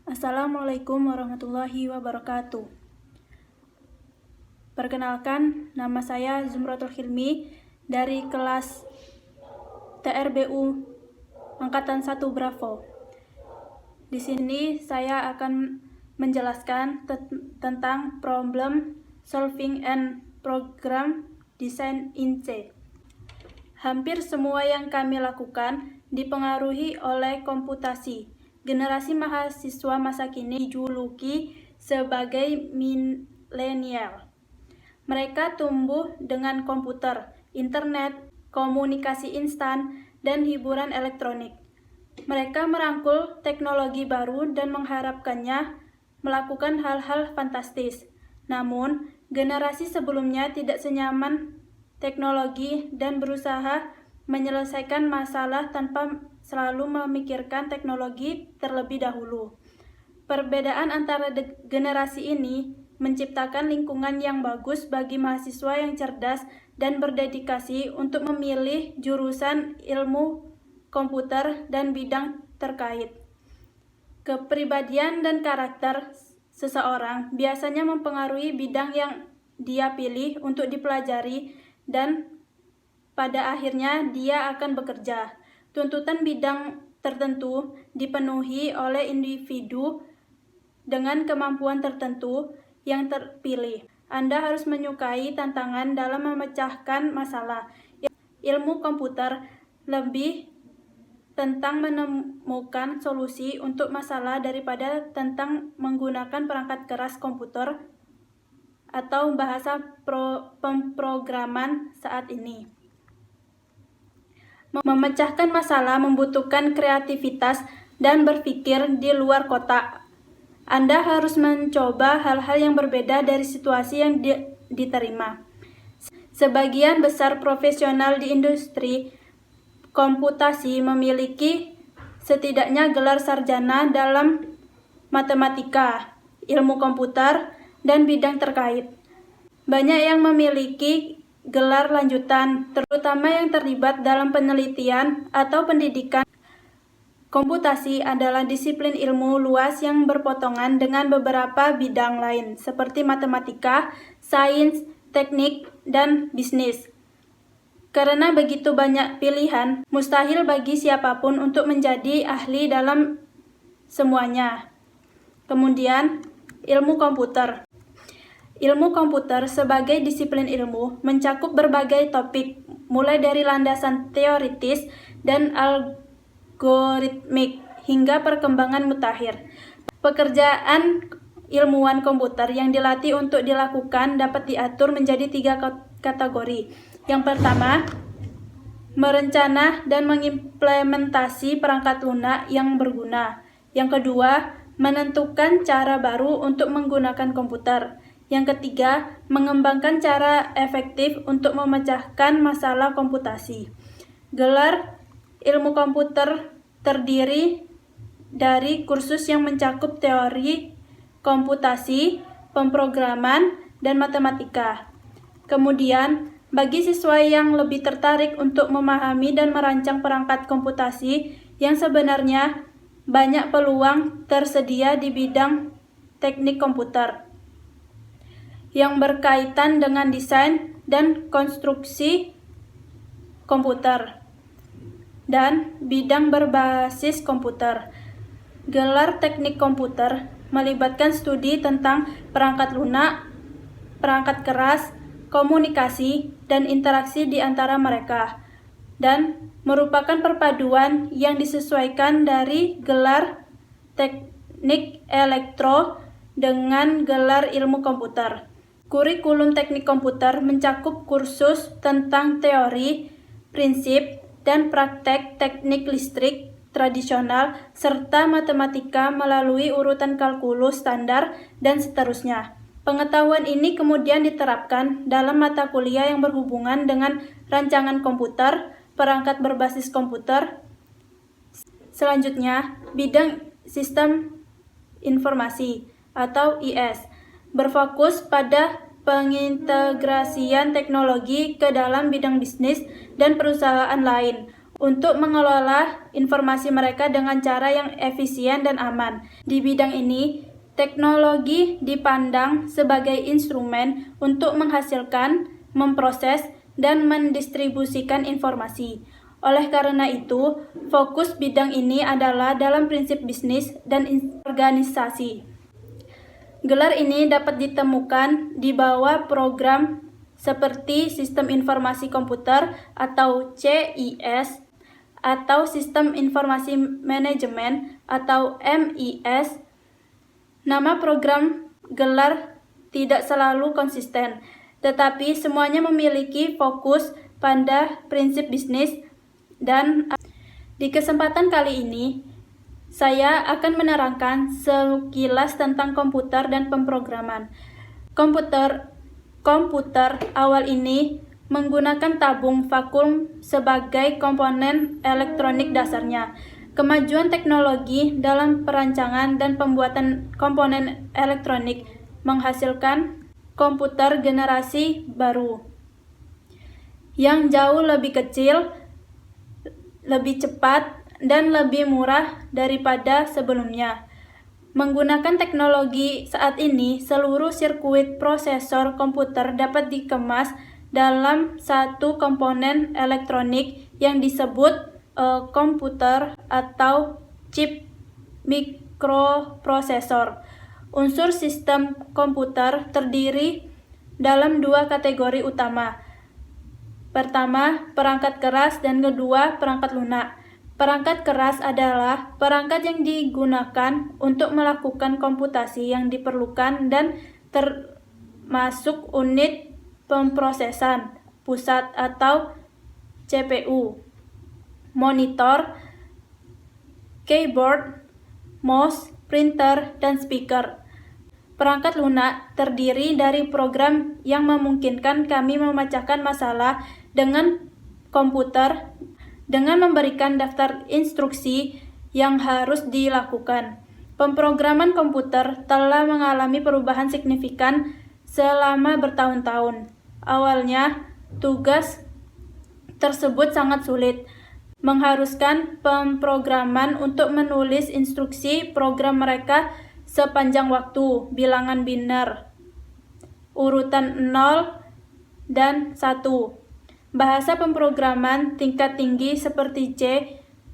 Assalamualaikum warahmatullahi wabarakatuh. Perkenalkan, nama saya Zumratul Hilmi dari kelas TRBU Angkatan 1 Bravo. Di sini saya akan menjelaskan tentang problem solving and program design in C. Hampir semua yang kami lakukan dipengaruhi oleh komputasi. Generasi mahasiswa masa kini dijuluki sebagai milenial. Mereka tumbuh dengan komputer, internet, komunikasi instan, dan hiburan elektronik. Mereka merangkul teknologi baru dan mengharapkannya melakukan hal-hal fantastis. Namun, generasi sebelumnya tidak senyaman teknologi dan berusaha menyelesaikan masalah tanpa selalu memikirkan teknologi terlebih dahulu. Perbedaan antara generasi ini menciptakan lingkungan yang bagus bagi mahasiswa yang cerdas dan berdedikasi untuk memilih jurusan ilmu komputer dan bidang terkait. Kepribadian dan karakter seseorang biasanya mempengaruhi bidang yang dia pilih untuk dipelajari dan pada akhirnya dia akan bekerja. Tuntutan bidang tertentu dipenuhi oleh individu dengan kemampuan tertentu yang terpilih. Anda harus menyukai tantangan dalam memecahkan masalah. Ilmu komputer lebih tentang menemukan solusi untuk masalah daripada tentang menggunakan perangkat keras komputer atau bahasa pemrograman saat ini. Memecahkan masalah membutuhkan kreativitas dan berpikir di luar kotak. Anda harus mencoba hal-hal yang berbeda dari situasi yang diterima. Sebagian besar profesional di industri komputasi memiliki setidaknya gelar sarjana dalam matematika, ilmu komputer, dan bidang terkait. Banyak yang memiliki gelar lanjutan, terutama yang terlibat dalam penelitian atau pendidikan. Komputasi adalah disiplin ilmu luas yang berpotongan dengan beberapa bidang lain, seperti matematika, sains, teknik, dan bisnis. Karena begitu banyak pilihan, mustahil bagi siapapun untuk menjadi ahli dalam semuanya. Kemudian, ilmu komputer. Ilmu komputer sebagai disiplin ilmu mencakup berbagai topik, mulai dari landasan teoritis dan algoritmik hingga perkembangan mutakhir. Pekerjaan ilmuwan komputer yang dilatih untuk dilakukan dapat diatur menjadi 3 kategori. Yang pertama, merencana dan mengimplementasi perangkat lunak yang berguna. Yang kedua, menentukan cara baru untuk menggunakan komputer. Yang ketiga, mengembangkan cara efektif untuk memecahkan masalah komputasi. Gelar ilmu komputer terdiri dari kursus yang mencakup teori komputasi, pemrograman, dan matematika. Kemudian, bagi siswa yang lebih tertarik untuk memahami dan merancang perangkat komputasi yang sebenarnya banyak peluang tersedia di bidang teknik komputer yang berkaitan dengan desain dan konstruksi komputer dan bidang berbasis komputer. Gelar teknik komputer melibatkan studi tentang perangkat lunak, perangkat keras, komunikasi, dan interaksi di antara mereka, dan merupakan perpaduan yang disesuaikan dari gelar teknik elektro dengan gelar ilmu komputer. Kurikulum teknik komputer mencakup kursus tentang teori, prinsip, dan praktek teknik listrik tradisional, serta matematika melalui urutan kalkulus standar, dan seterusnya. Pengetahuan ini kemudian diterapkan dalam mata kuliah yang berhubungan dengan rancangan komputer, perangkat berbasis komputer. Selanjutnya, bidang sistem informasi atau IS berfokus pada pengintegrasian teknologi ke dalam bidang bisnis dan perusahaan lain untuk mengelola informasi mereka dengan cara yang efisien dan aman. Di bidang ini, teknologi dipandang sebagai instrumen untuk menghasilkan, memproses, dan mendistribusikan informasi. Oleh karena itu, fokus bidang ini adalah dalam prinsip bisnis dan organisasi. Gelar ini dapat ditemukan di bawah program seperti Sistem Informasi Komputer atau CIS, atau Sistem Informasi Manajemen atau MIS. Nama program gelar tidak selalu konsisten, tetapi semuanya memiliki fokus pada prinsip bisnis. Dan di kesempatan kali ini, saya akan menerangkan sekilas tentang komputer dan pemrograman. Komputer awal ini menggunakan tabung vakum sebagai komponen elektronik dasarnya. Kemajuan teknologi dalam perancangan dan pembuatan komponen elektronik menghasilkan komputer generasi baru yang jauh lebih kecil, lebih cepat, dan lebih murah daripada sebelumnya. Menggunakan teknologi saat ini, seluruh sirkuit prosesor komputer dapat dikemas dalam satu komponen elektronik yang disebut komputer atau chip mikroprosesor. Unsur sistem komputer terdiri dalam dua kategori utama. Pertama, perangkat keras, dan kedua, perangkat lunak. Perangkat keras adalah perangkat yang digunakan untuk melakukan komputasi yang diperlukan dan termasuk unit pemrosesan pusat atau CPU, monitor, keyboard, mouse, printer, dan speaker. Perangkat lunak terdiri dari program yang memungkinkan kami memecahkan masalah dengan komputer dengan memberikan daftar instruksi yang harus dilakukan. Pemrograman komputer telah mengalami perubahan signifikan selama bertahun-tahun. Awalnya, tugas tersebut sangat sulit, mengharuskan pemrograman untuk menulis instruksi program mereka sepanjang waktu, bilangan biner, urutan 0 dan 1. Bahasa pemrograman tingkat tinggi seperti C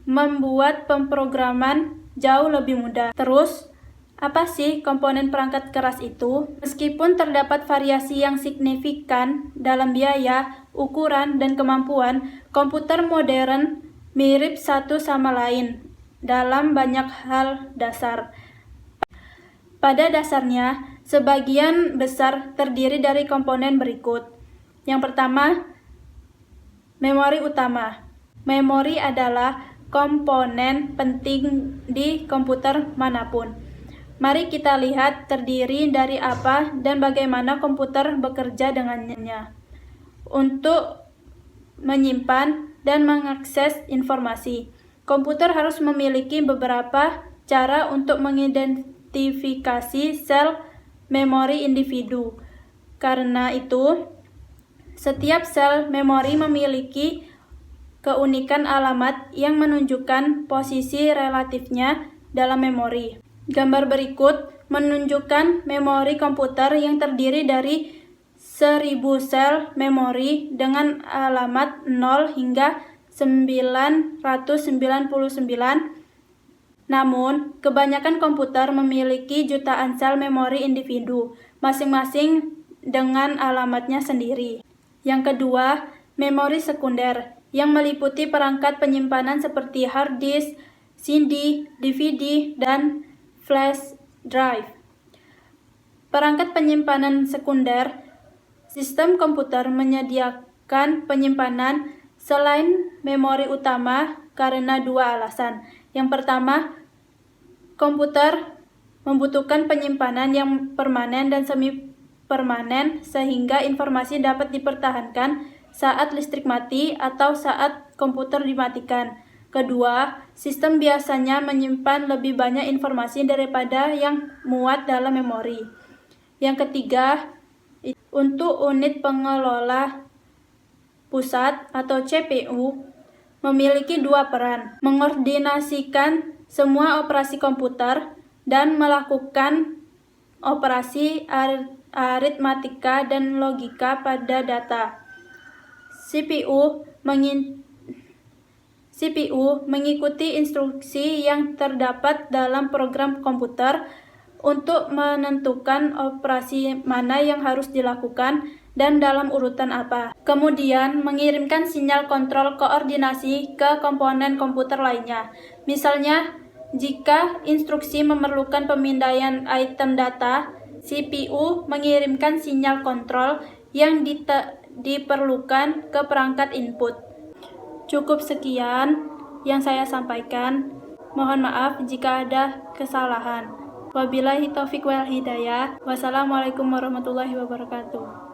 membuat pemrograman jauh lebih mudah. Terus, apa sih komponen perangkat keras itu? Meskipun terdapat variasi yang signifikan dalam biaya, ukuran, dan kemampuan, komputer modern mirip satu sama lain dalam banyak hal dasar. Pada dasarnya, sebagian besar terdiri dari komponen berikut. Yang pertama, memori utama. Memori adalah komponen penting di komputer manapun. Mari kita lihat terdiri dari apa dan bagaimana komputer bekerja dengannya. Untuk menyimpan dan mengakses informasi, komputer harus memiliki beberapa cara untuk mengidentifikasi sel memori individu. Karena itu, setiap sel memori memiliki keunikan alamat yang menunjukkan posisi relatifnya dalam memori. Gambar berikut menunjukkan memori komputer yang terdiri dari 1000 sel memori dengan alamat 0 hingga 999. Namun, kebanyakan komputer memiliki jutaan sel memori individu, masing-masing dengan alamatnya sendiri. Yang kedua, memori sekunder, yang meliputi perangkat penyimpanan seperti hard disk, CD, DVD, dan flash drive. Perangkat penyimpanan sekunder, sistem komputer menyediakan penyimpanan selain memori utama karena dua alasan. Yang pertama, komputer membutuhkan penyimpanan yang permanen dan semi-permanen sehingga informasi dapat dipertahankan saat listrik mati atau saat komputer dimatikan. Kedua, sistem biasanya menyimpan lebih banyak informasi daripada yang muat dalam memori. Yang ketiga, untuk unit pengelola pusat atau CPU, memiliki dua peran: mengordinasikan semua operasi komputer dan melakukan operasi aritmatika dan logika pada data. CPU mengikuti instruksi yang terdapat dalam program komputer untuk menentukan operasi mana yang harus dilakukan dan dalam urutan apa. Kemudian mengirimkan sinyal kontrol koordinasi ke komponen komputer lainnya. Misalnya, jika instruksi memerlukan pemindaian item data, CPU mengirimkan sinyal kontrol yang diperlukan ke perangkat input. Cukup sekian yang saya sampaikan. Mohon maaf jika ada kesalahan. Wabillahi taufiq wal hidayah. Wassalamualaikum warahmatullahi wabarakatuh.